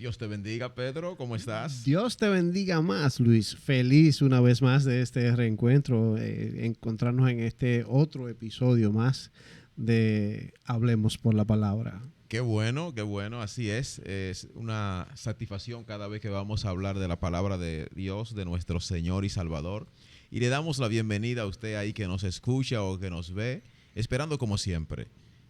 Dios te bendiga, Pedro. ¿Cómo estás? Dios te bendiga más, Luis. Feliz una vez más de este reencuentro, encontrarnos en este otro episodio más de Hablemos por la Palabra. Qué bueno, así es. Es una satisfacción cada vez que vamos a hablar de la palabra de Dios, de nuestro Señor y Salvador. Y le damos la bienvenida a usted ahí que nos escucha o que nos ve, esperando como siempre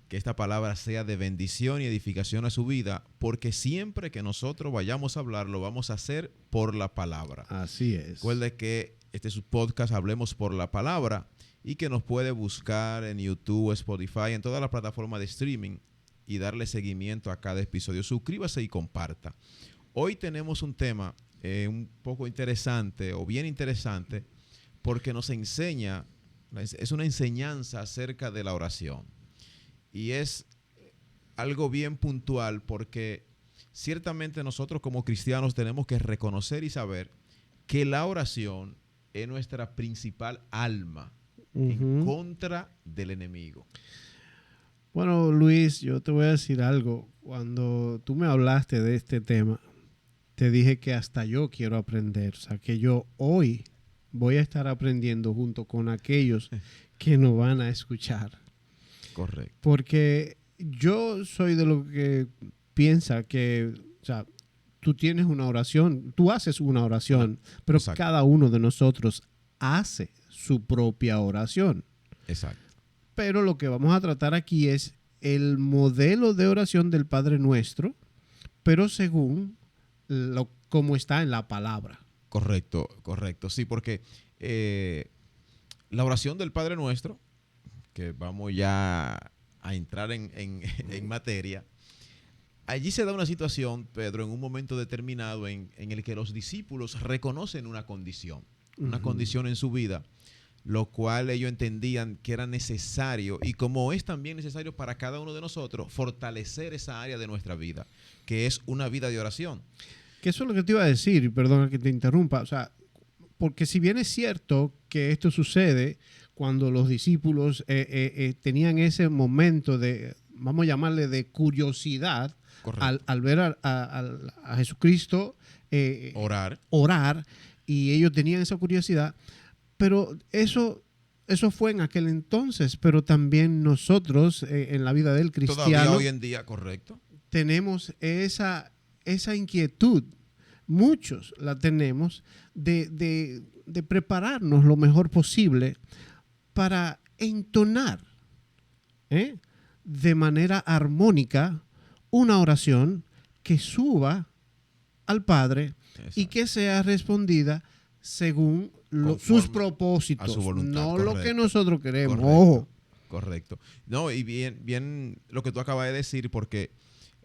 que esta palabra sea de bendición y edificación a su vida, porque siempre que nosotros vayamos a hablar, lo vamos a hacer por la palabra. Así es. Recuerde que este es su podcast, Hablemos por la Palabra, y que nos puede buscar en YouTube, Spotify, en todas las plataformas de streaming y darle seguimiento a cada episodio. Suscríbase y comparta. Hoy tenemos un tema un poco interesante o bien interesante porque nos enseña, es una enseñanza acerca de la oración. Y es algo bien puntual porque ciertamente nosotros como cristianos tenemos que reconocer y saber que la oración es nuestra principal arma en contra del enemigo. Bueno, Luis, yo te voy a decir algo. Cuando tú me hablaste de este tema, te dije que hasta yo quiero aprender. O sea, que yo hoy voy a estar aprendiendo junto con aquellos que nos van a escuchar. Correcto. Porque yo soy de lo que piensa que, o sea, tú tienes una oración, tú haces una oración, pero Exacto. cada uno de nosotros hace su propia oración. Exacto. Pero lo que vamos a tratar aquí es el modelo de oración del Padre Nuestro, pero según cómo está en la palabra. Correcto. Sí, porque la oración del Padre Nuestro, que vamos ya a entrar en materia, allí se da una situación, Pedro, en un momento determinado en el que los discípulos reconocen una condición en su vida, lo cual ellos entendían que era necesario, y como es también necesario para cada uno de nosotros, fortalecer esa área de nuestra vida, que es una vida de oración. Que eso es lo que te iba a decir, perdona que te interrumpa, o sea, porque si bien es cierto que esto sucede cuando los discípulos tenían ese momento de, vamos a llamarle, de curiosidad al ver a Jesucristo orar, y ellos tenían esa curiosidad, pero eso fue en aquel entonces, pero también nosotros en la vida del cristiano todavía hoy en día, correcto, tenemos esa inquietud, muchos la tenemos, de prepararnos lo mejor posible para entonar de manera armónica una oración que suba al Padre. Exacto. Y que sea respondida según sus propósitos, a su voluntad, no correcto, lo que nosotros queremos. Correcto, ojo. Correcto. No, y bien lo que tú acabas de decir, porque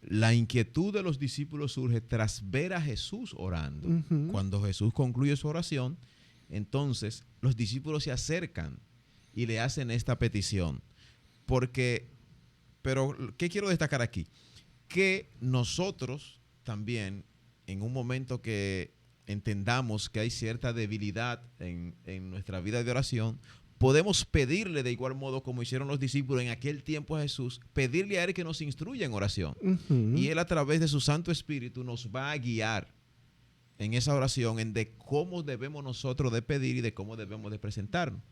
la inquietud de los discípulos surge tras ver a Jesús orando. Cuando Jesús concluye su oración, entonces los discípulos se acercan y le hacen esta petición. Pero, ¿qué quiero destacar aquí? Que nosotros también, en un momento que entendamos que hay cierta debilidad en nuestra vida de oración, podemos pedirle de igual modo como hicieron los discípulos en aquel tiempo a Jesús, pedirle a Él que nos instruya en oración. Y Él a través de su Santo Espíritu nos va a guiar en esa oración, en de cómo debemos nosotros de pedir y de cómo debemos de presentarnos.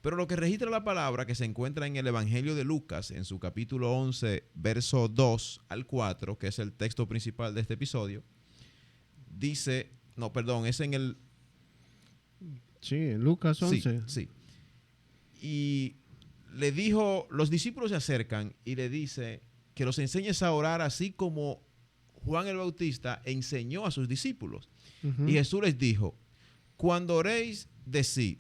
Pero lo que registra la palabra, que se encuentra en el Evangelio de Lucas, en su capítulo 11, verso 2 al 4, que es el texto principal de este episodio, dice, no, perdón, es en el... Sí, en Lucas 11. Sí. Y le dijo, los discípulos se acercan y le dice que los enseñes a orar así como Juan el Bautista enseñó a sus discípulos. Y Jesús les dijo, cuando oréis, decid,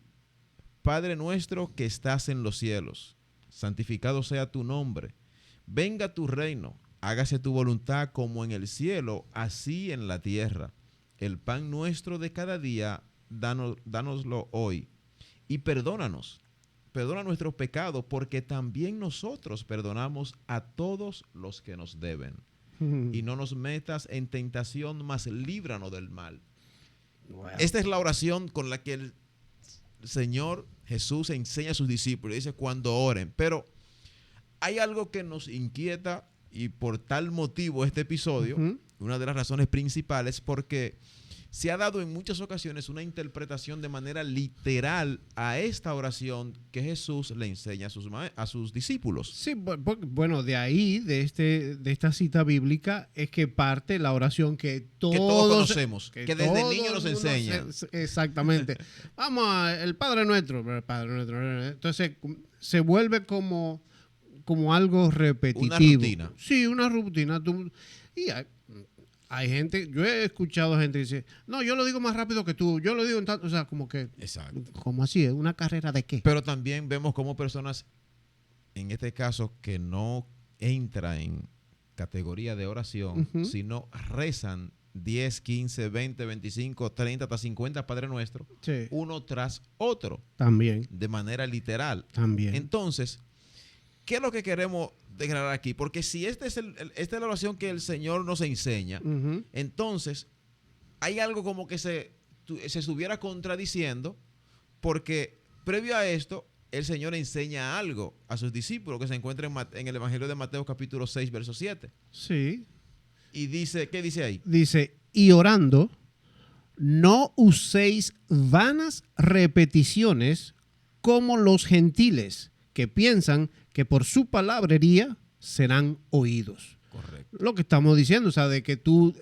Padre nuestro que estás en los cielos, santificado sea tu nombre, venga tu reino, hágase tu voluntad como en el cielo, así en la tierra. El pan nuestro de cada día, dánoslo hoy. Y perdona nuestros pecados, porque también nosotros perdonamos a todos los que nos deben. Y no nos metas en tentación, mas líbranos del mal. Wow. Esta es la oración con la que el Señor Jesús enseña a sus discípulos. Dice cuando oren. Pero hay algo que nos inquieta, y por tal motivo este episodio una de las razones principales, porque se ha dado en muchas ocasiones una interpretación de manera literal a esta oración que Jesús le enseña a sus discípulos. Sí, bueno, de ahí, de esta cita bíblica, es que parte la oración que todos conocemos, que desde niños nos enseña. Exactamente. Vamos, el Padre Nuestro. Entonces, se vuelve como algo repetitivo. Una rutina. Sí, una rutina. Y hay gente, yo he escuchado gente que dice, no, yo lo digo más rápido que tú, yo lo digo en tanto, o sea, como que, exacto. ¿Cómo así? ¿Es una carrera de qué? Pero también vemos como personas, en este caso, que no entran en categoría de oración, sino rezan 10, 15, 20, 25, 30, hasta 50 Padre Nuestro, sí, uno tras otro. También. De manera literal. También. Entonces, ¿qué es lo que queremos declarar aquí? Porque si esta es la oración que el Señor nos enseña, entonces hay algo como que se estuviera contradiciendo, porque previo a esto, el Señor enseña algo a sus discípulos que se encuentra en el Evangelio de Mateo capítulo 6, verso 7. Sí. Y dice, ¿qué dice ahí? Dice, y orando, no uséis vanas repeticiones como los gentiles, que piensan que por su palabrería serán oídos. Correcto. Lo que estamos diciendo, o sea, de que tú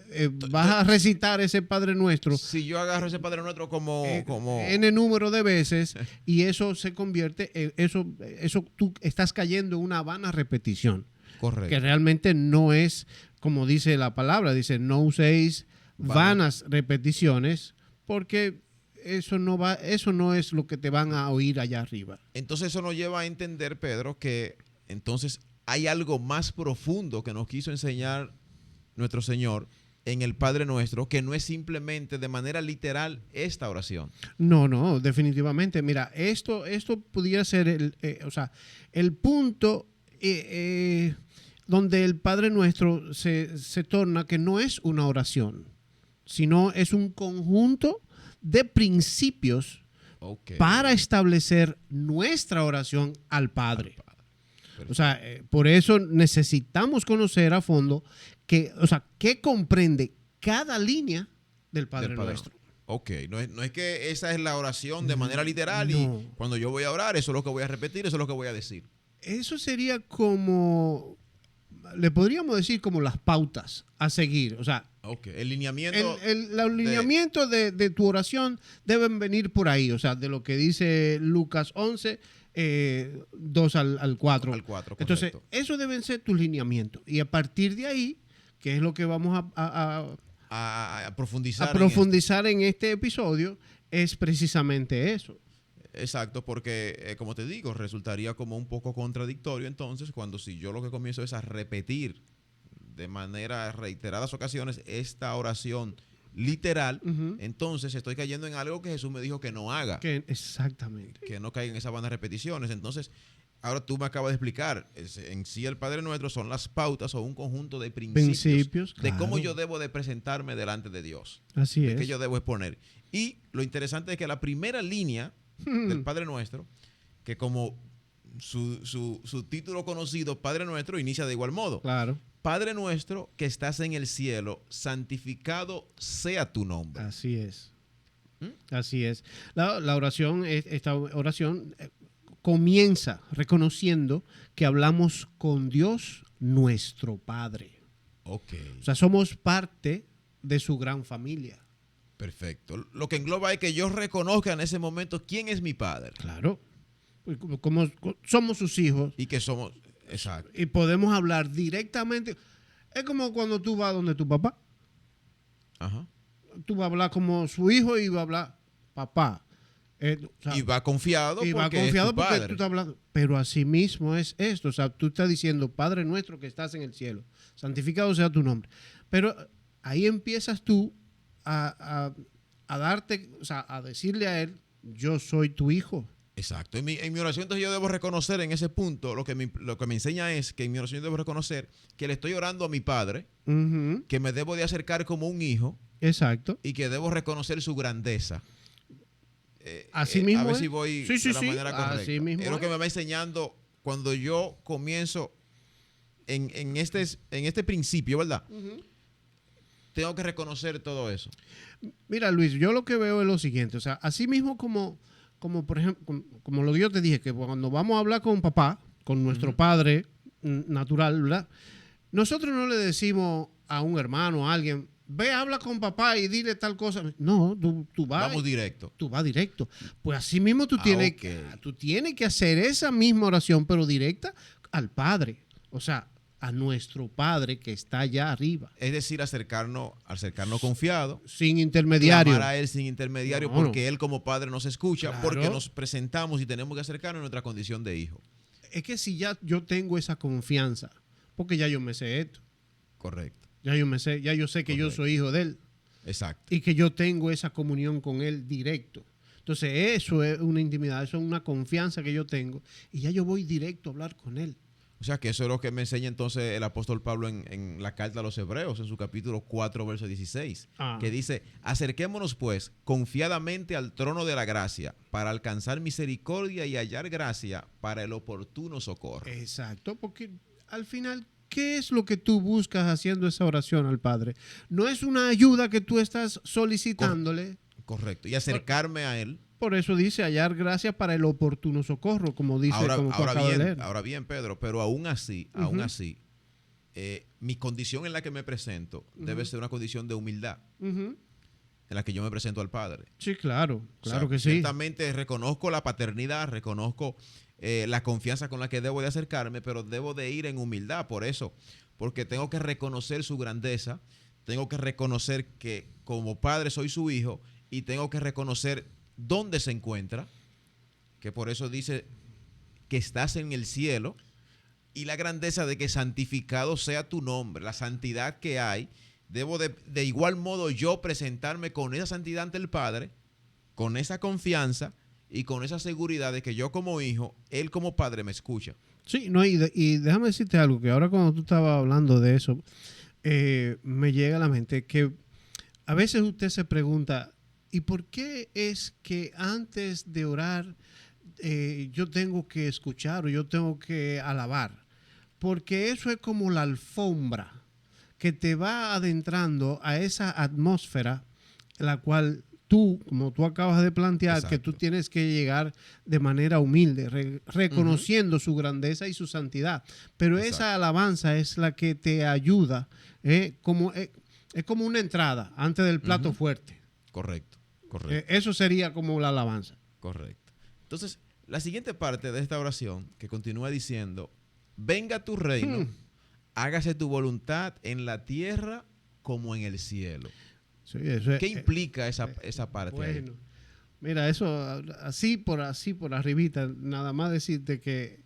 vas a recitar ese Padre Nuestro. Si yo agarro ese Padre Nuestro como N número de veces y eso se convierte en eso tú estás cayendo en una vana repetición. Correcto. Que realmente no es, como dice la palabra, dice, no uséis vanas repeticiones, porque eso no es lo que te van a oír allá arriba. Entonces eso nos lleva a entender, Pedro, que entonces hay algo más profundo que nos quiso enseñar nuestro Señor en el Padre Nuestro, que no es simplemente de manera literal esta oración. No, definitivamente. Mira, esto pudiera ser el punto donde el Padre Nuestro se torna que no es una oración, sino es un conjunto de principios para establecer nuestra oración al Padre. O sea, por eso necesitamos conocer a fondo qué comprende cada línea del Padre Nuestro. Ok, no es que esa es la oración de manera literal y cuando yo voy a orar, eso es lo que voy a repetir, eso es lo que voy a decir. Eso sería como, le podríamos decir como las pautas a seguir. O sea, el lineamiento. El alineamiento de tu oración deben venir por ahí. O sea, de lo que dice Lucas 11, 2 al 4. Al 4, entonces, eso deben ser tus lineamientos. Y a partir de ahí, que es lo que vamos a profundizar. A profundizar en este episodio, es precisamente eso. Exacto, porque como te digo, resultaría como un poco contradictorio entonces cuando si yo lo que comienzo es a repetir de manera reiteradas ocasiones esta oración literal, entonces estoy cayendo en algo que Jesús me dijo que no haga. Exactamente. Que no caiga en esas vanas repeticiones. Entonces, ahora tú me acabas de explicar, en sí el Padre Nuestro son las pautas o un conjunto de principios de cómo yo debo de presentarme delante de Dios. Así es. Que yo debo exponer. Y lo interesante es que la primera línea del Padre Nuestro, que como su título conocido, Padre Nuestro, inicia de igual modo. Claro. Padre Nuestro que estás en el cielo, santificado sea tu nombre. Así es. Así es. La oración, esta oración comienza reconociendo que hablamos con Dios, nuestro Padre. Ok. O sea, somos parte de su gran familia. Perfecto. Lo que engloba es que yo reconozca en ese momento quién es mi Padre. Claro. Como somos sus hijos. Y que somos... Exacto. Y podemos hablar directamente. Es como cuando tú vas donde tu papá. Ajá. Tú vas a hablar como su hijo y va a hablar papá. Y va confiado porque tú estás hablando. Pero así mismo es esto. O sea, tú estás diciendo, Padre Nuestro que estás en el cielo, santificado sea tu nombre. Pero ahí empiezas tú a darte, o sea, a decirle a él, yo soy tu hijo. Exacto. En mi oración entonces yo debo reconocer en ese punto, lo que me enseña es que en mi oración yo debo reconocer que le estoy orando a mi Padre, que me debo de acercar como un hijo. Exacto. Y que debo reconocer su grandeza. Así mismo. A ver si voy de la manera correcta. Así mismo es lo que me va enseñando cuando yo comienzo en este principio, ¿verdad? tengo que reconocer todo eso. Mira, Luis, yo lo que veo es lo siguiente. O sea, así mismo por ejemplo, como lo que yo te dije, que cuando vamos a hablar con papá, con nuestro padre natural, ¿verdad? Nosotros no le decimos a un hermano, a alguien, ve, habla con papá y dile tal cosa. No, tú vas. Vamos directo. Tú vas directo. Pues así mismo tú tienes que hacer esa misma oración, pero directa al Padre. O sea, a nuestro Padre que está allá arriba. Es decir, acercarnos confiado. Sin intermediario. Clamar a Él sin intermediario, porque Él como Padre nos escucha, Claro. porque nos presentamos y tenemos que acercarnos en nuestra condición de hijo. Es que si ya yo tengo esa confianza, porque ya yo me sé esto. Correcto. Ya yo sé que Correcto. yo soy hijo de Él. Exacto. Y que yo tengo esa comunión con Él directo. Entonces eso es una intimidad, eso es una confianza que yo tengo. Y ya yo voy directo a hablar con Él. O sea, que eso es lo que me enseña entonces el apóstol Pablo en la carta a los Hebreos, en su capítulo 4, verso 16, que dice, acerquémonos pues confiadamente al trono de la gracia para alcanzar misericordia y hallar gracia para el oportuno socorro. Exacto, porque al final, ¿qué es lo que tú buscas haciendo esa oración al Padre? No es una ayuda que tú estás solicitándole. Correcto, y acercarme a Él. Por eso dice hallar gracia para el oportuno socorro, como dice, como tú acabas de leer. Ahora bien, Pedro, pero aún así, mi condición en la que me presento debe ser una condición de humildad, en la que yo me presento al Padre. Sí, claro, claro, o sea, que sí. Ciertamente reconozco la paternidad, reconozco la confianza con la que debo de acercarme, pero debo de ir en humildad por eso, porque tengo que reconocer su grandeza, tengo que reconocer que como padre soy su hijo y tengo que reconocer dónde se encuentra, que por eso dice que estás en el cielo, y la grandeza de que santificado sea tu nombre, la santidad que hay. Debo de igual modo yo presentarme con esa santidad ante el Padre, con esa confianza y con esa seguridad de que yo como hijo, Él como Padre me escucha. Sí, no, y déjame decirte algo, que ahora cuando tú estabas hablando de eso, me llega a la mente que a veces usted se pregunta, ¿y por qué es que antes de orar yo tengo que escuchar o yo tengo que alabar? Porque eso es como la alfombra que te va adentrando a esa atmósfera la cual tú, como tú acabas de plantear, exacto, que tú tienes que llegar de manera humilde, reconociendo su grandeza y su santidad. Pero exacto, esa alabanza es la que te ayuda, es como una entrada antes del plato fuerte. Correcto, correcto. Eso sería como la alabanza. Correcto. Entonces, la siguiente parte de esta oración que continúa diciendo, venga tu reino, hágase tu voluntad en la tierra como en el cielo. Sí, eso es, ¿qué implica esa parte? Bueno, ahí? Mira, eso así por arribita, nada más decirte que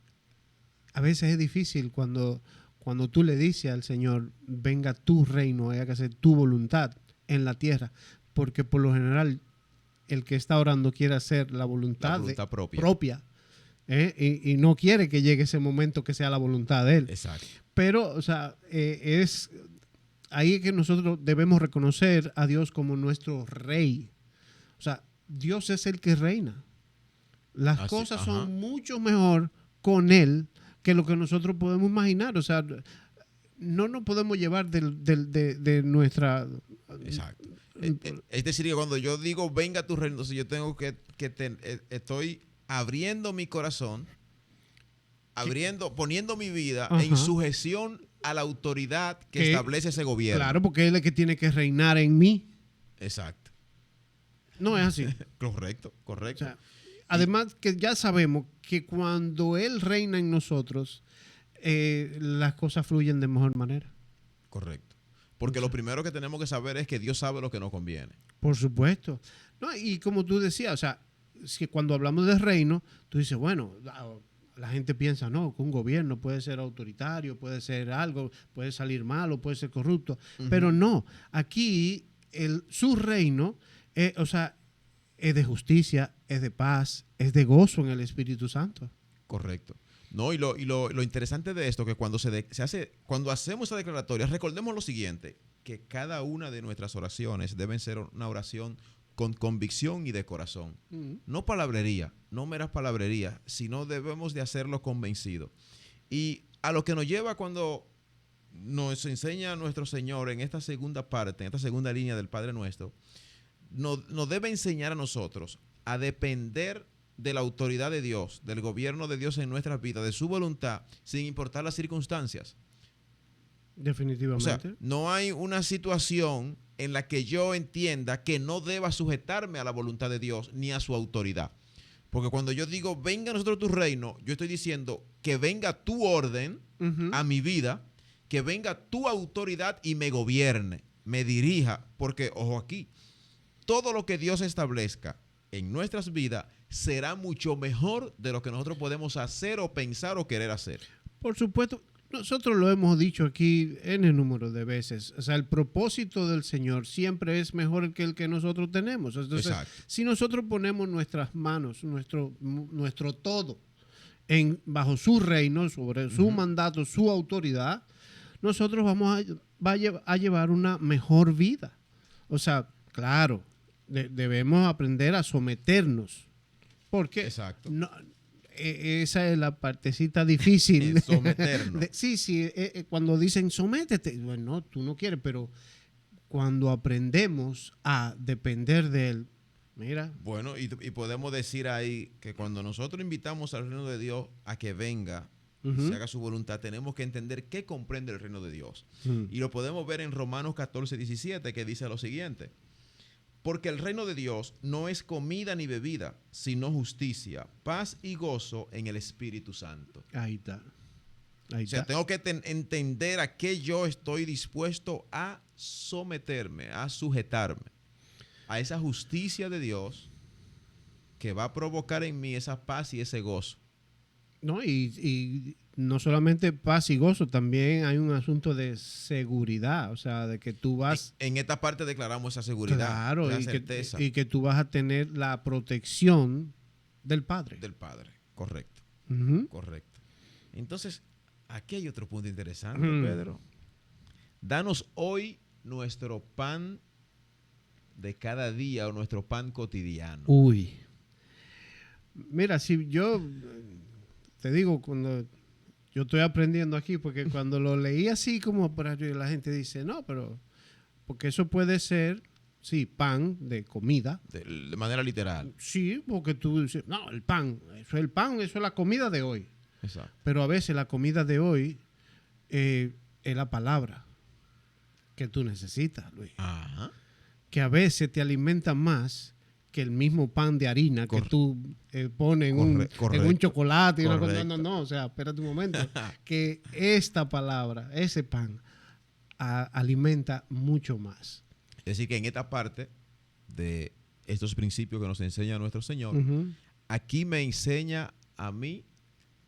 a veces es difícil cuando tú le dices al Señor, venga tu reino, hágase tu voluntad en la tierra, porque por lo general el que está orando quiere hacer la voluntad propia y no quiere que llegue ese momento que sea la voluntad de Él. Exacto. Pero, o sea, es ahí que nosotros debemos reconocer a Dios como nuestro rey. O sea, Dios es el que reina. Las cosas son mucho mejor con Él que lo que nosotros podemos imaginar. O sea, no nos podemos llevar de nuestra... Exacto. Es decir, que cuando yo digo venga tu reino, entonces yo tengo estoy abriendo mi corazón, poniendo mi vida en sujeción a la autoridad que establece ese gobierno. Claro, porque Él es el que tiene que reinar en mí. Exacto. No es así. Correcto. O sea, además que ya sabemos que cuando Él reina en nosotros, las cosas fluyen de mejor manera. Correcto. Porque lo primero que tenemos que saber es que Dios sabe lo que nos conviene. Por supuesto. No, y como tú decías, o sea, si cuando hablamos de reino, tú dices, bueno, la gente piensa, no, que un gobierno puede ser autoritario, puede ser algo, puede salir malo, puede ser corrupto. Pero no, aquí su reino, o sea, es de justicia, es de paz, es de gozo en el Espíritu Santo. Correcto. No, y lo interesante de esto, que cuando cuando hacemos esa declaratoria, recordemos lo siguiente, que cada una de nuestras oraciones deben ser una oración con convicción y de corazón. No palabrería, no meras palabrerías, sino debemos de hacerlo convencido. Y a lo que nos lleva cuando nos enseña nuestro Señor en esta segunda parte, en esta segunda línea del Padre Nuestro, nos debe enseñar a nosotros a depender de la autoridad de Dios, del gobierno de Dios en nuestras vidas, de su voluntad, sin importar las circunstancias. Definitivamente. O sea, no hay una situación en la que yo entienda que no deba sujetarme a la voluntad de Dios ni a su autoridad. Porque cuando yo digo, venga a nosotros tu reino, yo estoy diciendo que venga tu orden a mi vida, que venga tu autoridad y me gobierne, me dirija. Porque, ojo aquí, todo lo que Dios establezca en nuestras vidas será mucho mejor de lo que nosotros podemos hacer o pensar o querer hacer. Por supuesto, nosotros lo hemos dicho aquí en el número de veces. O sea, el propósito del Señor siempre es mejor que el que nosotros tenemos. Entonces, Exacto. si nosotros ponemos nuestras manos, nuestro todo bajo su reino, sobre su mandato, su autoridad, nosotros vamos a llevar una mejor vida. O sea, claro, debemos aprender a someternos. Porque Exacto. no, esa es la partecita difícil. Someternos. Sí, cuando dicen sométete, bueno, no, tú no quieres, pero cuando aprendemos a depender de Él, mira. Bueno, y podemos decir ahí que cuando nosotros invitamos al reino de Dios a que venga y se haga su voluntad, tenemos que entender qué comprende el reino de Dios. Y lo podemos ver en Romanos 14, 17, que dice lo siguiente: porque el reino de Dios no es comida ni bebida, sino justicia, paz y gozo en el Espíritu Santo. Ahí está. O sea, tengo que entender a qué yo estoy dispuesto a someterme, a sujetarme, a esa justicia de Dios que va a provocar en mí esa paz y ese gozo. No, y no solamente paz y gozo, también hay un asunto de seguridad, o sea, de que tú vas... En esta parte declaramos esa seguridad, claro, esa certeza. Y que tú vas a tener la protección del Padre. Del Padre, correcto, correcto. Entonces, aquí hay otro punto interesante, Pedro. Danos hoy nuestro pan de cada día o nuestro pan cotidiano. Uy. Mira, si yo... Te digo, cuando yo estoy aprendiendo aquí, porque cuando lo leí así como por ahí, la gente dice, no, pero porque eso puede ser, sí, pan de comida. De manera literal. Sí, porque tú dices, no, el pan, eso es la comida de hoy. Exacto. Pero a veces la comida de hoy es la palabra que tú necesitas, Luis. Ajá. Que a veces te alimenta más que el mismo pan de harina que tú pones en un chocolate. Y una cosa. No, o sea, espérate un momento. Que esta palabra, ese pan, alimenta mucho más. Es decir, que en esta parte de estos principios que nos enseña nuestro Señor, aquí me enseña a mí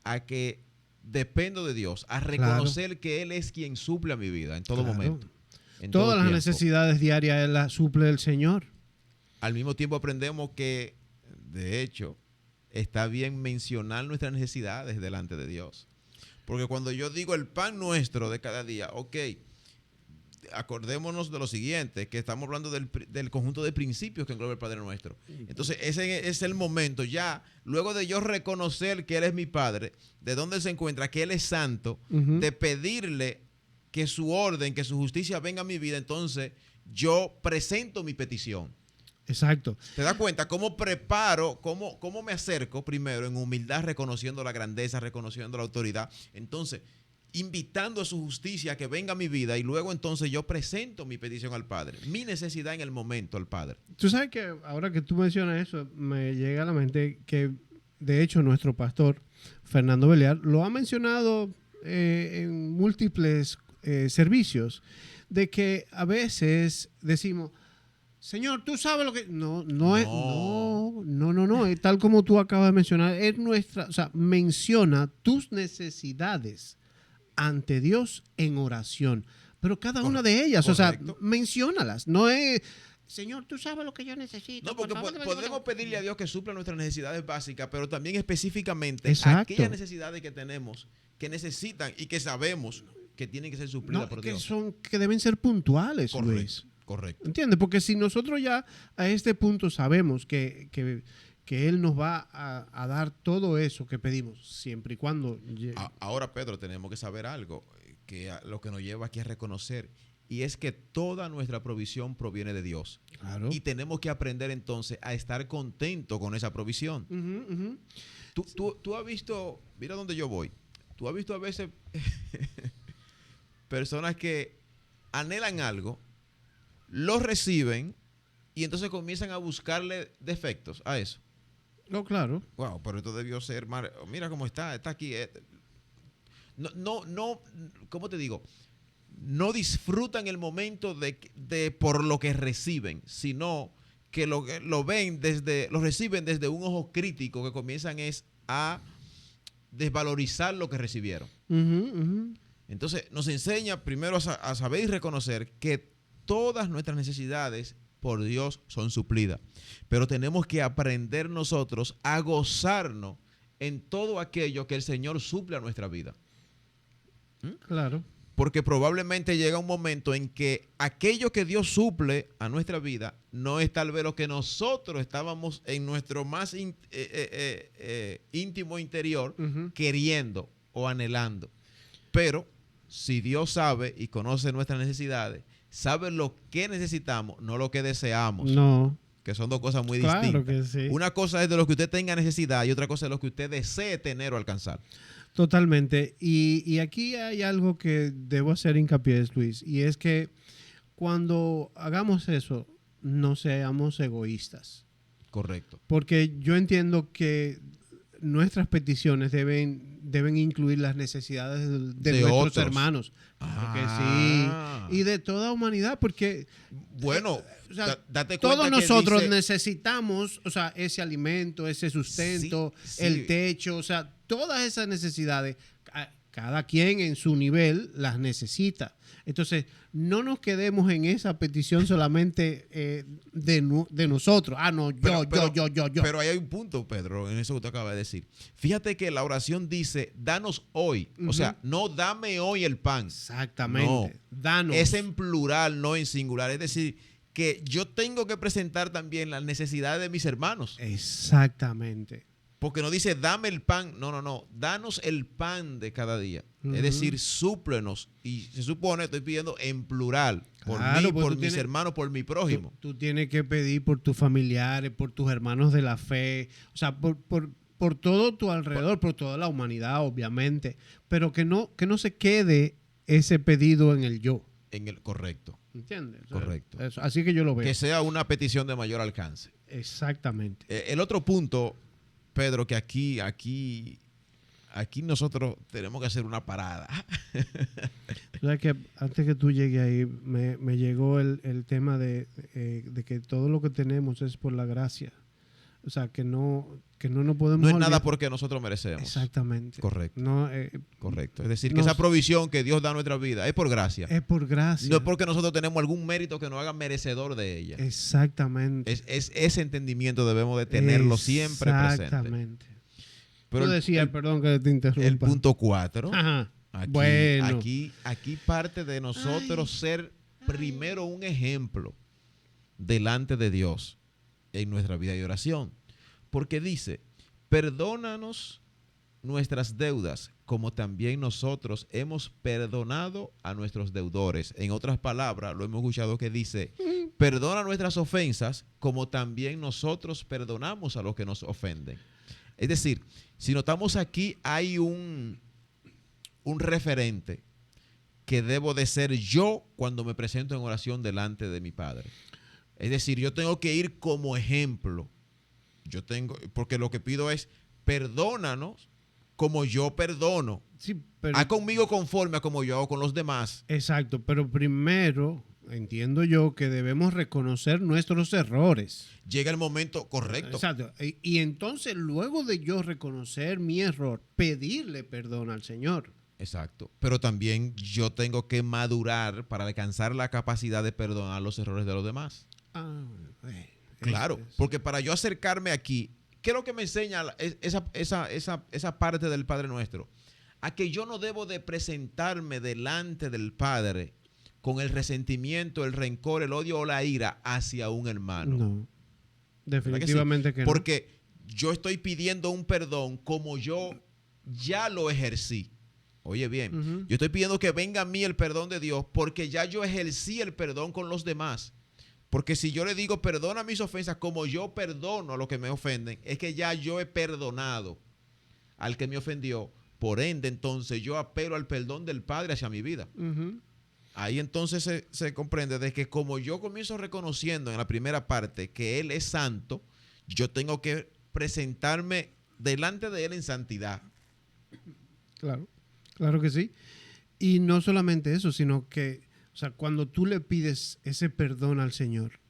a que dependo de Dios, a reconocer que Él es quien suple a mi vida en todo momento. Todas las necesidades diarias las suple el Señor. Al mismo tiempo aprendemos que, de hecho, está bien mencionar nuestras necesidades delante de Dios. Porque cuando yo digo el pan nuestro de cada día, ok, acordémonos de lo siguiente, que estamos hablando del conjunto de principios que engloba el Padre Nuestro. Entonces, ese es el momento ya, luego de yo reconocer que Él es mi Padre, de dónde se encuentra, que Él es santo, de pedirle que su orden, que su justicia venga a mi vida, entonces yo presento mi petición. Exacto. ¿Te das cuenta cómo preparo, cómo me acerco primero en humildad, reconociendo la grandeza, reconociendo la autoridad? Entonces, invitando a su justicia a que venga a mi vida y luego entonces yo presento mi petición al Padre, mi necesidad en el momento al Padre. Tú sabes que ahora que tú mencionas eso, me llega a la mente que de hecho nuestro pastor, Fernando Belear, lo ha mencionado en múltiples servicios, de que a veces decimos, Señor, tú sabes lo que... No, tal como tú acabas de mencionar, es nuestra, o sea, menciona tus necesidades ante Dios en oración, pero cada una de ellas, correcto. O sea, menciónalas, no es... Señor, tú sabes lo que yo necesito. No, porque podemos pedirle a Dios que supla nuestras necesidades básicas, pero también específicamente aquellas necesidades que tenemos, que necesitan y que sabemos que tienen que ser suplidas por Dios. Que deben ser puntuales, correcto, Luis. Correcto. ¿Entiendes? Porque si nosotros ya a este punto sabemos que Él nos va a dar todo eso que pedimos, siempre y cuando... Ahora, Pedro, tenemos que saber algo, lo que nos lleva aquí a reconocer, y es que toda nuestra provisión proviene de Dios. Claro. Y tenemos que aprender entonces a estar contentos con esa provisión. Tú has visto, mira dónde yo voy, tú has visto a veces personas que anhelan algo, lo reciben y entonces comienzan a buscarle defectos a eso. No, claro. Wow, pero esto debió ser, mira cómo está aquí. No, ¿cómo te digo? No disfrutan el momento de por lo que reciben, sino que lo reciben desde un ojo crítico, que comienzan a desvalorizar lo que recibieron. Entonces nos enseña primero a saber y reconocer que todas nuestras necesidades por Dios son suplidas, pero tenemos que aprender nosotros a gozarnos en todo aquello que el Señor suple a nuestra vida. Claro. Porque probablemente llega un momento en que aquello que Dios suple a nuestra vida no es tal vez lo que nosotros estábamos en nuestro más íntimo interior queriendo o anhelando. Pero si Dios sabe y conoce nuestras necesidades, sabe lo que necesitamos, no lo que deseamos. No. Que son dos cosas muy distintas. Claro que sí. Una cosa es de lo que usted tenga necesidad y otra cosa es de lo que usted desee tener o alcanzar. Totalmente. Y aquí hay algo que debo hacer hincapié, Luis, y es que cuando hagamos eso, no seamos egoístas. Correcto. Porque yo entiendo que nuestras peticiones deben incluir las necesidades de nuestros otros hermanos. Claro que sí. Y de toda humanidad, porque bueno, o sea, date cuenta todos que nosotros dice, necesitamos, o sea, ese alimento, ese sustento, sí. el techo, o sea, todas esas necesidades, cada quien en su nivel las necesita. Entonces, no nos quedemos en esa petición solamente de nosotros. Ah, no, yo. Pero ahí hay un punto, Pedro, en eso que usted acaba de decir. Fíjate que la oración dice, danos hoy. O sea, no dame hoy el pan. Exactamente. No, danos. Es en plural, no en singular. Es decir, que yo tengo que presentar también las necesidades de mis hermanos. Exactamente. Porque no dice, dame el pan. No. Danos el pan de cada día. Es decir, súplenos. Y se supone, estoy pidiendo en plural. Por mí, por mis hermanos, por mi prójimo. Tú tienes que pedir por tus familiares, por tus hermanos de la fe. O sea, por todo tu alrededor, por toda la humanidad, obviamente. Pero que no se quede ese pedido en el yo. Correcto. ¿Entiendes? O sea, correcto. Así que yo lo veo. Que sea una petición de mayor alcance. Exactamente. El otro punto, Pedro, que aquí nosotros tenemos que hacer una parada. O sea que antes que tú llegues ahí, me llegó el tema de que todo lo que tenemos es por la gracia. O sea, que no nos podemos No es olvidar. nada porque nosotros merecemos. Exactamente. Correcto. No, correcto. Es decir, que esa provisión que Dios da a nuestra vida es por gracia. Es por gracia. No es porque nosotros tenemos algún mérito que nos haga merecedor de ella. Exactamente. Es ese entendimiento debemos de tenerlo siempre presente. Exactamente. Pero tú decías, perdón que te interrumpa. El punto 4. Ajá. Aquí parte de nosotros ser primero un ejemplo delante de Dios en nuestra vida de oración. Porque dice, perdónanos nuestras deudas, como también nosotros hemos perdonado a nuestros deudores. En otras palabras, lo hemos escuchado que dice, perdona nuestras ofensas, como también nosotros perdonamos a los que nos ofenden. Es decir, si notamos aquí, hay un referente que debo de ser yo cuando me presento en oración delante de mi Padre. Es decir, yo tengo que ir como ejemplo. Porque lo que pido es, perdónanos como yo perdono. Sí, pero, haz conmigo conforme a como yo hago con los demás. Exacto, pero primero entiendo yo que debemos reconocer nuestros errores. Llega el momento correcto. Exacto. Y entonces, luego de yo reconocer mi error, pedirle perdón al Señor. Exacto. Pero también yo tengo que madurar para alcanzar la capacidad de perdonar los errores de los demás. Claro, porque para yo acercarme aquí, ¿qué es lo que me enseña esa parte del Padre Nuestro? A que yo no debo de presentarme delante del Padre con el resentimiento, el rencor, el odio o la ira hacia un hermano. No, definitivamente que no. Porque yo estoy pidiendo un perdón como yo ya lo ejercí. Oye bien, Ujú. yo estoy pidiendo que venga a mí el perdón de Dios porque ya yo ejercí el perdón con los demás. Porque si yo le digo perdona mis ofensas como yo perdono a los que me ofenden, es que ya yo he perdonado al que me ofendió. Por ende, entonces yo apelo al perdón del Padre hacia mi vida. Ujú. Ahí entonces se comprende de que como yo comienzo reconociendo en la primera parte que Él es santo, yo tengo que presentarme delante de Él en santidad. Claro, claro que sí. Y no solamente eso, sino que, o sea, cuando tú le pides ese perdón al Señor,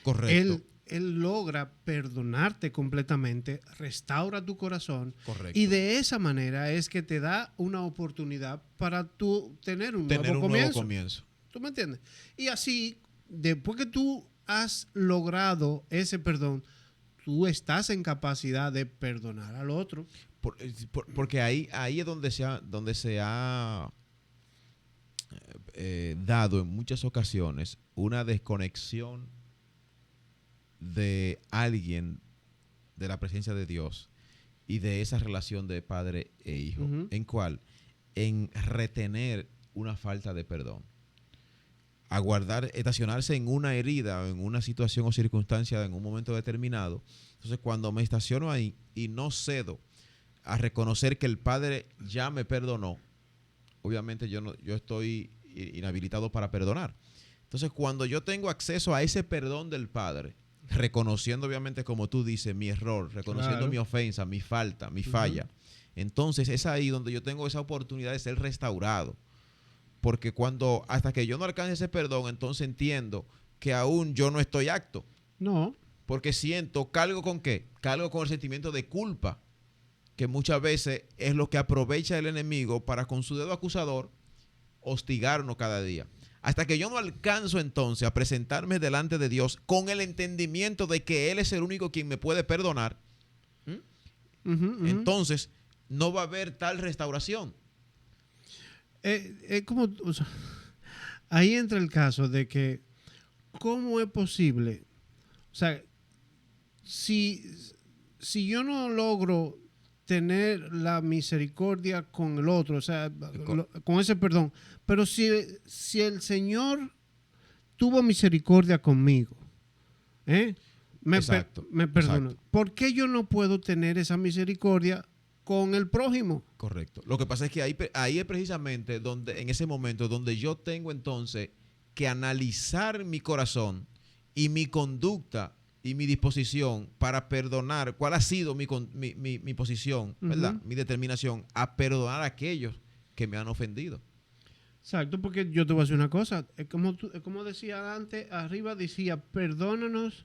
Correcto. Él logra perdonarte completamente, restaura tu corazón Correcto. y de esa manera es que te da una oportunidad para tú tener un nuevo Nuevo comienzo. comienzo. ¿Tú me entiendes? Y así, después que tú has logrado ese perdón, tú estás en capacidad de perdonar al otro. Porque ahí es donde se ha dado en muchas ocasiones una desconexión de alguien de la presencia de Dios y de esa relación de padre e hijo. Ujú. ¿En cuál? En retener una falta de perdón. Aguardar, estacionarse en una herida, o en una situación o circunstancia en un momento determinado. Entonces, cuando me estaciono ahí y no cedo a reconocer que el Padre ya me perdonó, obviamente yo estoy inhabilitado para perdonar. Entonces, cuando yo tengo acceso a ese perdón del Padre, reconociendo obviamente, como tú dices, mi error, reconociendo Claro. mi ofensa, mi falta, mi Ujú. falla, entonces es ahí donde yo tengo esa oportunidad de ser restaurado. Porque hasta que yo no alcance ese perdón, entonces entiendo que aún yo no estoy apto. No, Porque cargo con qué? Cargo con el sentimiento de culpa, que muchas veces es lo que aprovecha el enemigo para con su dedo acusador hostigarnos cada día. Hasta que yo no alcanzo entonces a presentarme delante de Dios con el entendimiento de que Él es el único quien me puede perdonar, ujú, ujú. entonces no va a haber tal restauración. Como, o sea, ahí entra el caso de que, ¿cómo es posible? O sea, si yo no logro tener la misericordia con el otro, o sea, con ese perdón, pero si el Señor tuvo misericordia conmigo, ¿eh? Exacto, Me perdona. exacto. ¿Por qué yo no puedo tener esa misericordia con el prójimo? Correcto. Lo que pasa es que ahí es precisamente donde, en ese momento, donde yo tengo entonces que analizar mi corazón y mi conducta y mi disposición para perdonar, cuál ha sido mi posición, ¿verdad? Ujú. Mi determinación a perdonar a aquellos que me han ofendido. Exacto, porque yo te voy a decir una cosa, es como decía antes, arriba decía, perdónanos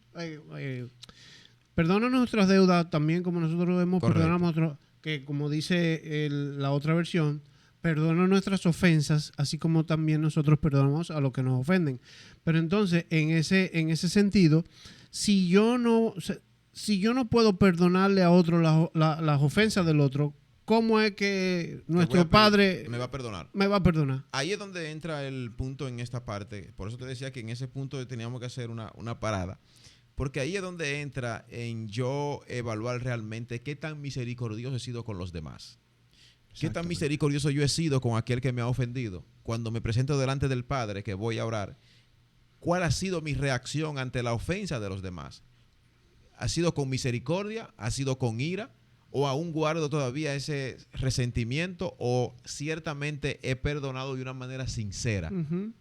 nuestras deudas también como nosotros hemos perdonado a Correcto. otros, que como dice la otra versión, perdona nuestras ofensas, así como también nosotros perdonamos a los que nos ofenden. Pero entonces, en ese sentido, si yo no, si yo no puedo perdonarle a otro las ofensas del otro, ¿cómo es que nuestro Padre me va a perdonar. me va a perdonar? Ahí es donde entra el punto en esta parte. Por eso te decía que en ese punto teníamos que hacer una parada. Porque ahí es donde entra en yo evaluar realmente qué tan misericordioso he sido con los demás. ¿Qué tan misericordioso yo he sido con aquel que me ha ofendido? Cuando me presento delante del Padre, que voy a orar, ¿cuál ha sido mi reacción ante la ofensa de los demás? ¿Ha sido con misericordia? ¿Ha sido con ira? ¿O aún guardo todavía ese resentimiento? ¿O ciertamente he perdonado de una manera sincera? Ujú.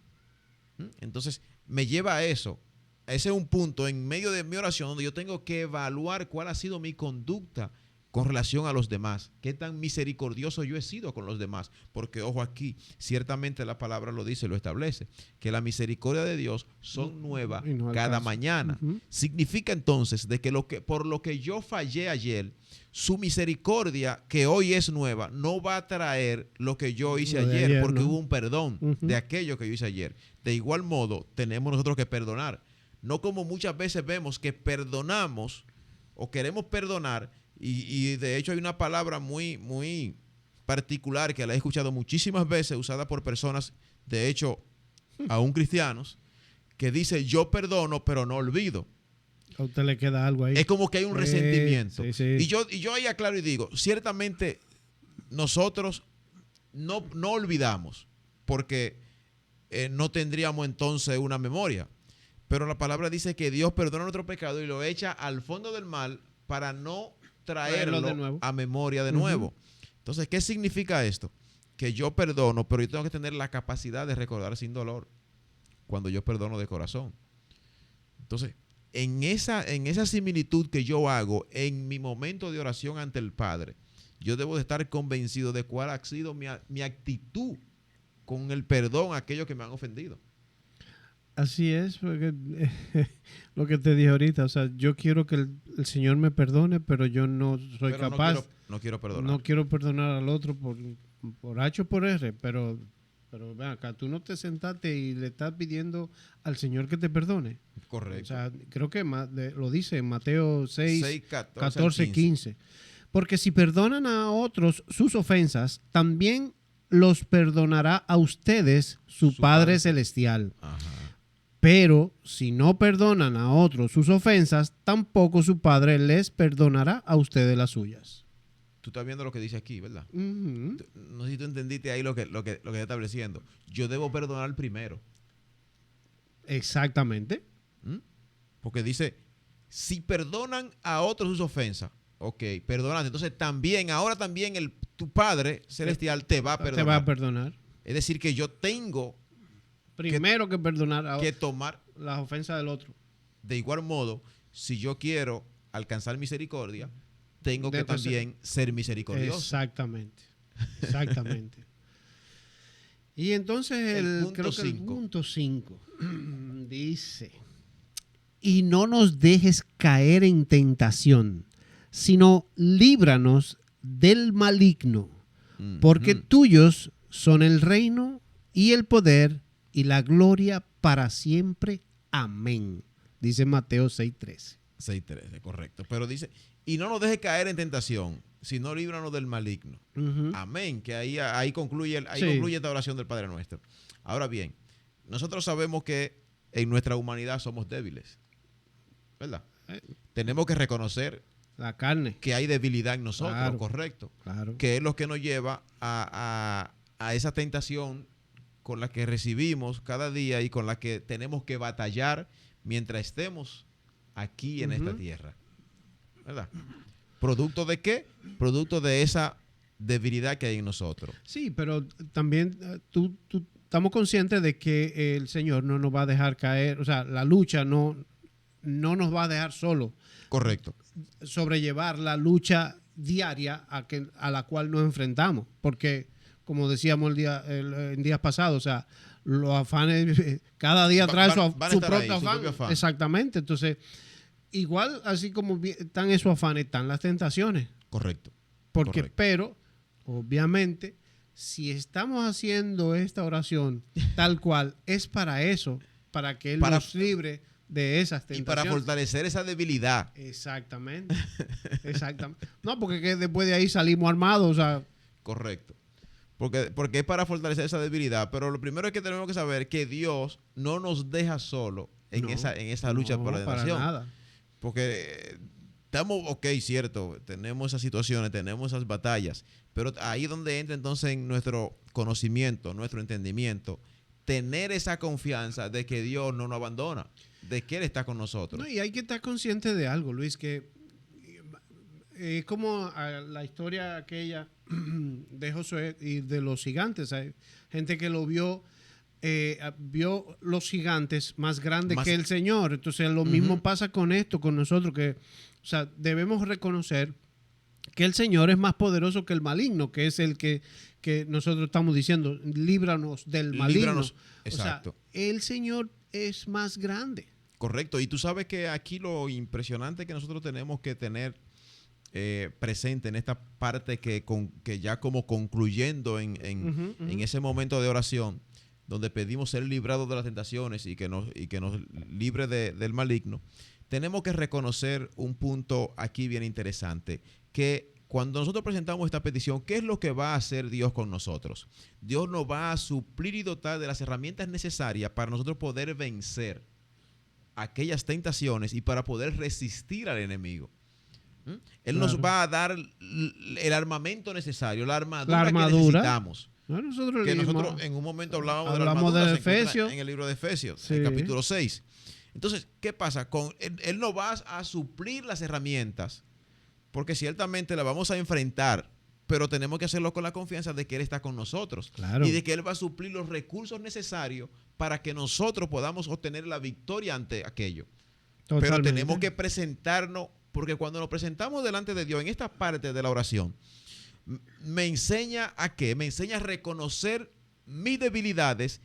Entonces, me lleva a eso. Ese es un punto en medio de mi oración donde yo tengo que evaluar cuál ha sido mi conducta con relación a los demás. Qué tan misericordioso yo he sido con los demás. Porque, ojo aquí, ciertamente la palabra lo dice, lo establece, que la misericordia de Dios son nuevas Y no cada alcanza. mañana. Ujú. Significa entonces de que por lo que yo fallé ayer, su misericordia que hoy es nueva no va a traer lo que yo hice Lo de ayer, ayer, porque ¿no? hubo un perdón Ujú. de aquello que yo hice ayer. De igual modo, tenemos nosotros que perdonar. No como muchas veces vemos que perdonamos o queremos perdonar, y de hecho hay una palabra muy, muy particular que la he escuchado muchísimas veces usada por personas, de hecho, aún cristianos, que dice yo perdono pero no olvido. A usted le queda algo ahí. Es como que hay un resentimiento. Sí, sí. Y yo ahí aclaro y digo, ciertamente nosotros no olvidamos, porque no tendríamos entonces una memoria. Pero la palabra dice que Dios perdona nuestro pecado y lo echa al fondo del mar para no traerlo a memoria de nuevo. Entonces, ¿qué significa esto? Que yo perdono, pero yo tengo que tener la capacidad de recordar sin dolor cuando yo perdono de corazón. Entonces, en esa similitud que yo hago en mi momento de oración ante el Padre, yo debo de estar convencido de cuál ha sido mi actitud con el perdón a aquellos que me han ofendido. Así es, porque lo que te dije ahorita, o sea, yo quiero que el Señor me perdone, pero yo no soy capaz. No quiero perdonar. No quiero perdonar al otro por H o por R, pero ven acá, tú no te sentaste y le estás pidiendo al Señor que te perdone. Correcto. O sea, creo que lo dice en Mateo 6 14, 15. Porque si perdonan a otros sus ofensas, también los perdonará a ustedes su Padre Celestial. Ajá. Pero si no perdonan a otros sus ofensas, tampoco su Padre les perdonará a ustedes las suyas. Tú estás viendo lo que dice aquí, ¿verdad? No sé si tú entendiste ahí lo que está estableciendo. Yo debo perdonar primero. Exactamente. Porque dice, si perdonan a otros sus ofensas, ok, perdónate. Entonces ahora también tu Padre Celestial te va a perdonar. Te va a perdonar. Es decir, que yo tengo primero que perdonar que tomar las ofensas del otro. De igual modo, si yo quiero alcanzar misericordia, tengo que también ser misericordioso. Exactamente. Y entonces creo que el punto 5 dice: y no nos dejes caer en tentación, sino líbranos del maligno, porque tuyos son el reino y el poder y la gloria para siempre. Amén. Dice Mateo 6:13. 6:13, correcto. Pero dice, y no nos deje caer en tentación, sino líbranos del maligno. Amén. Que ahí concluye esta oración del Padre Nuestro. Ahora bien, nosotros sabemos que en nuestra humanidad somos débiles, ¿verdad? Tenemos que reconocer la carne, que hay debilidad en nosotros, claro, correcto. Claro. Que es lo que nos lleva a esa tentación con la que recibimos cada día y con la que tenemos que batallar mientras estemos aquí en esta tierra, ¿verdad? ¿Producto de qué? Producto de esa debilidad que hay en nosotros. Sí, pero también estamos conscientes de que el Señor no nos va a dejar caer, o sea, la lucha no nos va a dejar solo. Correcto. Sobrellevar la lucha diaria a la cual nos enfrentamos, porque como decíamos en días pasados, o sea, los afanes, cada día trae su propio afán. Exactamente. Entonces, igual, así como están esos afanes, están las tentaciones. Correcto. Pero, obviamente, si estamos haciendo esta oración tal cual, es para eso, para que Él nos libre de esas tentaciones. Y para fortalecer esa debilidad. Exactamente. No, porque después de ahí salimos armados, o sea. Correcto. Porque es para fortalecer esa debilidad. Pero lo primero es que tenemos que saber que Dios no nos deja solo en esa lucha por la tentación. Para nada. Porque estamos, ok, cierto, tenemos esas situaciones, tenemos esas batallas, pero ahí es donde entra entonces en nuestro conocimiento, nuestro entendimiento, tener esa confianza de que Dios no nos abandona, de que Él está con nosotros. No, y hay que estar consciente de algo, Luis, que es como la historia aquella de Josué y de los gigantes. Hay gente que lo vio los gigantes más grandes que el Señor. Entonces lo mismo pasa con esto, con nosotros, que, o sea, debemos reconocer que el Señor es más poderoso que el maligno, que es el que nosotros estamos diciendo, líbranos del maligno. Líbranos, exacto. O sea, el Señor es más grande. Correcto. Y tú sabes que aquí lo impresionante que nosotros tenemos que tener presente en esta parte que ya como concluyendo en ese momento de oración, donde pedimos ser librados de las tentaciones y que nos libre del maligno, tenemos que reconocer un punto aquí bien interesante, que cuando nosotros presentamos esta petición, ¿qué es lo que va a hacer Dios con nosotros? Dios nos va a suplir y dotar de las herramientas necesarias para nosotros poder vencer aquellas tentaciones y para poder resistir al enemigo. Él nos va a dar el armamento necesario, la armadura que necesitamos No, nosotros que leímos, nosotros en un momento hablábamos de la hablamos armadura, de se encuentra Efesios. en el libro de Efesios, Sí. en el capítulo 6. Entonces, ¿qué pasa? Él no va a suplir las herramientas, porque ciertamente las vamos a enfrentar, pero tenemos que hacerlo con la confianza de que Él está con nosotros. Claro. Y de que Él va a suplir los recursos necesarios para que nosotros podamos obtener la victoria ante aquello. Totalmente. Pero tenemos que presentarnos, porque cuando nos presentamos delante de Dios, en esta parte de la oración, me enseña a qué? Me enseña a reconocer mis debilidades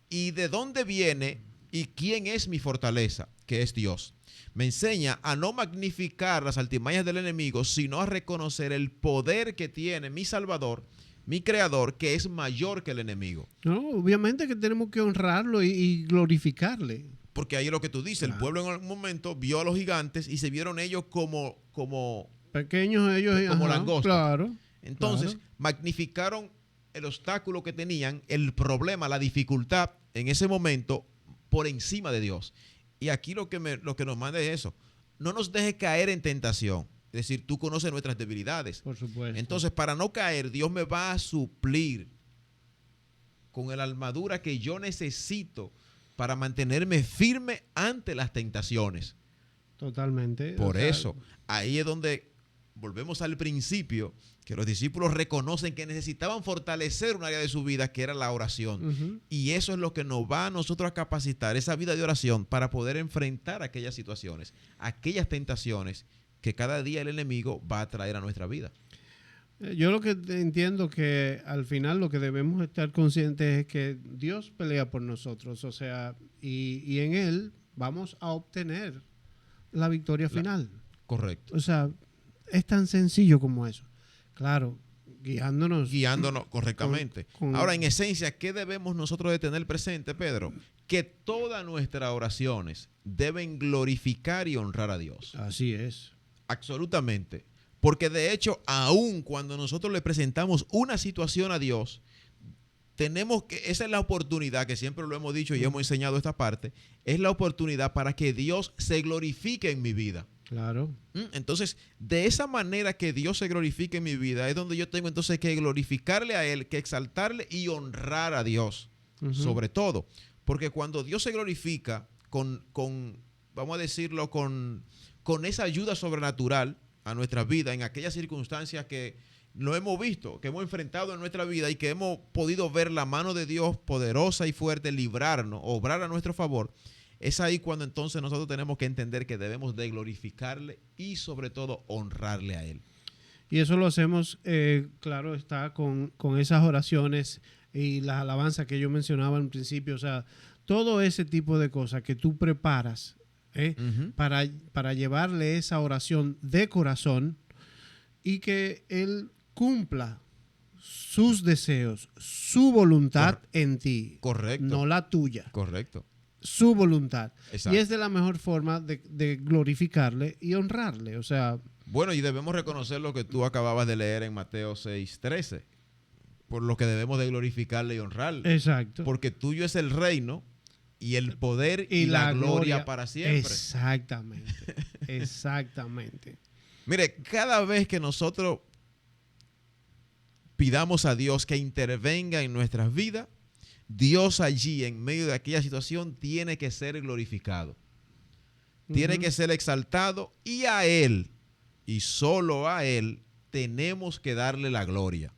y de dónde viene y quién es mi fortaleza, que es Dios. Me enseña a no magnificar las altimañas del enemigo, sino a reconocer el poder que tiene mi Salvador, mi Creador, que es mayor que el enemigo. No, obviamente que tenemos que honrarlo y glorificarle. Porque ahí es lo que tú dices, el pueblo en algún momento vio a los gigantes y se vieron ellos como pequeños ellos, como langostas. Claro. Entonces, claro. magnificaron el obstáculo que tenían, el problema, la dificultad en ese momento por encima de Dios. Y aquí lo que nos manda es eso. No nos deje caer en tentación. Es decir, tú conoces nuestras debilidades. Por supuesto. Entonces, para no caer, Dios me va a suplir con la armadura que yo necesito para mantenerme firme ante las tentaciones. Totalmente. Por eso, ahí es donde volvemos al principio, que los discípulos reconocen que necesitaban fortalecer un área de su vida, que era la oración. Y eso es lo que nos va a nosotros a capacitar, esa vida de oración, para poder enfrentar aquellas situaciones, aquellas tentaciones que cada día el enemigo va a traer a nuestra vida. Yo lo que entiendo que al final lo que debemos estar conscientes es que Dios pelea por nosotros, o sea, y en Él vamos a obtener la victoria final. Correcto. O sea, es tan sencillo como eso. Claro, guiándonos correctamente. Ahora, en esencia, ¿qué debemos nosotros de tener presente, Pedro? Que todas nuestras oraciones deben glorificar y honrar a Dios. Así es. Absolutamente. Porque de hecho, aun cuando nosotros le presentamos una situación a Dios, tenemos que, esa es la oportunidad, que siempre lo hemos dicho y hemos enseñado esta parte, es la oportunidad para que Dios se glorifique en mi vida. Claro. Entonces, de esa manera que Dios se glorifique en mi vida, es donde yo tengo entonces que glorificarle a Él, que exaltarle y honrar a Dios, sobre todo. Porque cuando Dios se glorifica con vamos a decirlo, con esa ayuda sobrenatural a nuestra vida, en aquellas circunstancias que no hemos visto, que hemos enfrentado en nuestra vida y que hemos podido ver la mano de Dios poderosa y fuerte librarnos, obrar a nuestro favor, es ahí cuando entonces nosotros tenemos que entender que debemos de glorificarle y sobre todo honrarle a Él. Y eso lo hacemos, claro, está con esas oraciones y las alabanzas que yo mencionaba al principio, o sea, todo ese tipo de cosas que tú preparas para llevarle esa oración de corazón y que Él cumpla sus deseos, su voluntad en ti. Correcto. No la tuya. Correcto. Su voluntad. Exacto. Y es de la mejor forma de glorificarle y honrarle. O sea, bueno, y debemos reconocer lo que tú acababas de leer en Mateo 6:13, por lo que debemos de glorificarle y honrarle. Exacto. Porque tuyo es el reino y el poder y la gloria para siempre. Exactamente. Exactamente. Mire, cada vez que nosotros pidamos a Dios que intervenga en nuestras vidas, Dios allí, en medio de aquella situación, tiene que ser glorificado. Tiene que ser exaltado y a Él, y solo a Él, tenemos que darle la gloria.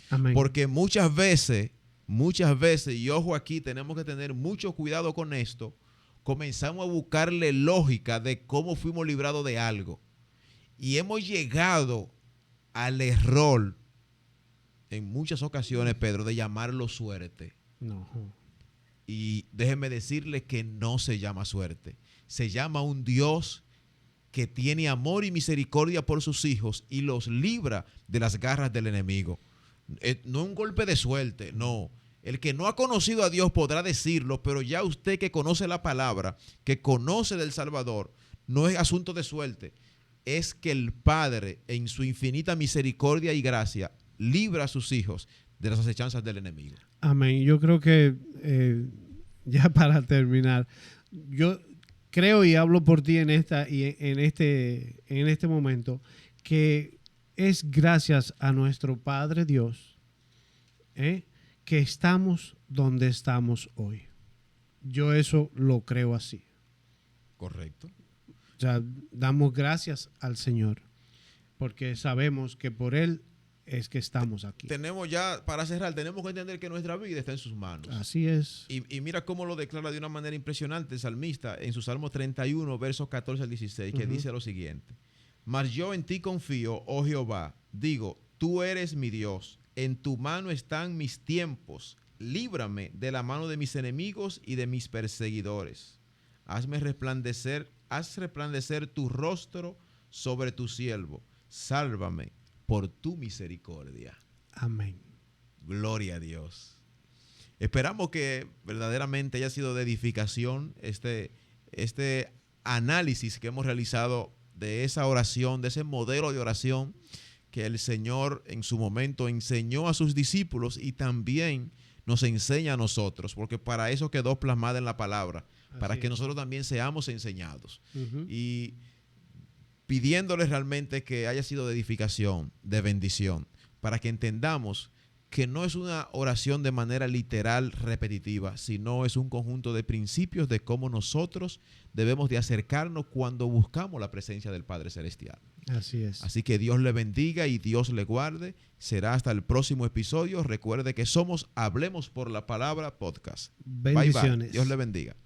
Amén. Porque muchas veces, y ojo aquí, tenemos que tener mucho cuidado con esto, comenzamos a buscarle lógica de cómo fuimos librados de algo. Y hemos llegado al error, en muchas ocasiones, Pedro, de llamarlo suerte. No. Y déjenme decirles que no se llama suerte. Se llama un Dios que tiene amor y misericordia por sus hijos y los libra de las garras del enemigo. No un golpe de suerte, no. El que no ha conocido a Dios podrá decirlo, pero ya usted que conoce la palabra, que conoce del Salvador, no es asunto de suerte. Es que el Padre, en su infinita misericordia y gracia, libra a sus hijos de las acechanzas del enemigo. Amén. Yo creo que, ya para terminar, yo creo y hablo por ti en este momento, que es gracias a nuestro Padre Dios que estamos donde estamos hoy. Yo eso lo creo así. Correcto. O sea, damos gracias al Señor porque sabemos que por Él es que estamos aquí. Tenemos ya, para cerrar, tenemos que entender que nuestra vida está en sus manos. Así es. Y mira cómo lo declara de una manera impresionante el salmista en su Salmo 31, versos 14 al 16, que dice lo siguiente: Mas yo en ti confío, oh Jehová, digo, tú eres mi Dios, en tu mano están mis tiempos, líbrame de la mano de mis enemigos y de mis perseguidores. Haz resplandecer tu rostro sobre tu siervo, sálvame por tu misericordia. Amén. Gloria a Dios. Esperamos que verdaderamente haya sido de edificación este análisis que hemos realizado de esa oración, de ese modelo de oración que el Señor en su momento enseñó a sus discípulos y también nos enseña a nosotros, porque para eso quedó plasmada en la palabra, para que nosotros también seamos enseñados. Y pidiéndoles realmente que haya sido de edificación, de bendición, para que entendamos que no es una oración de manera literal repetitiva, sino es un conjunto de principios de cómo nosotros debemos de acercarnos cuando buscamos la presencia del Padre Celestial. Así es. Así que Dios le bendiga y Dios le guarde. Será hasta el próximo episodio. Recuerde que somos Hablemos por la Palabra Podcast. Bendiciones. Bye, bye. Dios le bendiga.